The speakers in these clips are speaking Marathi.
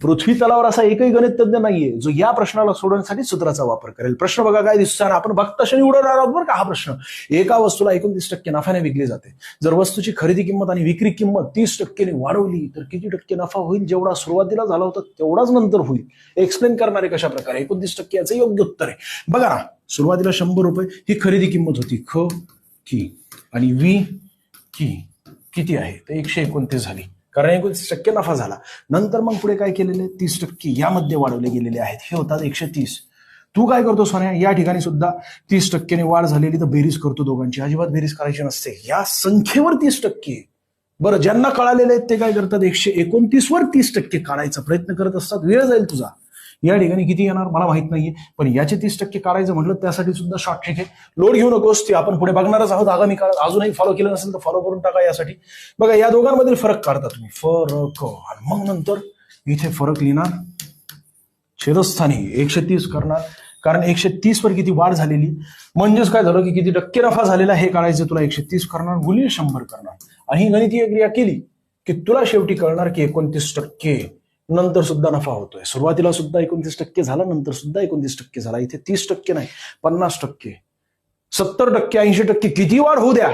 पृथ्वी तलावर असा एकही गणित तज्ञ नाहीये जो या प्रश्नाला सोडवण्यासाठी सूत्राचा वापर करेल. प्रश्न बघा काय दिसतो, आपण बघताशनी उडवणार आहोत बरं का हा प्रश्न. एका वस्तूला 29% नफ्याने विकली जाते. जर वस्तूची खरेदी किंमत आणि विक्री किंमत 30% वाढवली तर किती टक्के नफा होईल? जेवढा सुरुवातीला झाला होता तेवढाच नंतर होईल. एक्सप्लेन करणारे कशा प्रकारे? 29% याचं योग्य उत्तर आहे. बघा ना, सुरुवातीला 100 रुपये ही खरेदी किंमत होती, ख की, आणि वि की किती आहे तर 129 झाली, कारण 29% नफा झाला. नंतर मग पुढे काय केलेले? 30% यामध्ये वाढवले गेलेले आहेत, हे होतात 130. तू काय करतो सोन्या? या ठिकाणी सुद्धा 30% वाढ झालेली तर बेरीज करतो दोघांची. अजिबात बेरीज करायची नसते, या संख्येवर 30%. बरं, ज्यांना कळालेले आहेत ते काय करतात? 129 वर 30% काढायचा प्रयत्न करत असतात. वेळ जाईल तुझा. या ठिकाणी किती येणार मला माहित नाहीये, पण याचे 30% काढायचं म्हटलं त्यासाठी सुद्धा शॉर्ट ट्रिक आहे. लोड घेऊ नकोस, ते आपण पुढे बघणारच आहोत आगामी काळात. अजूनही फॉलो केलं नसेल तर फॉलो करून टाका. यासाठी बघा, या दोघांमधील फरक काढता तुम्ही, फरक, आणि मग नंतर इथे फरक लिहिणार, छेदस्थानी 130 करणार, कारण 130 वर किती वाढ झालेली, म्हणजेच काय झालं की किती टक्के नफा झालेला हे काढायचं तुला. 130 करणार गुणिले 100 करणार, आणि ही गणितीय क्रिया केली की तुला शेवटी कळणार की 29% नंतर सुद्धा नफा होतोय. सुरुवातीला सुद्धा 29% झाला, नंतर सुद्धा 29% झाला. इथे 30% नाही, 50%, 70%, 80% किती वाढ होऊ द्या,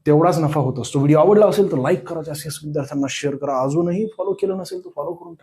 तेवढाच नफा होत असतो. व्हिडिओ आवडला असेल तर लाईक करा, जास्तीत जास्त विद्यार्थ्यांना शेअर करा. अजूनही फॉलो केलं नसेल तर फॉलो करून टाका.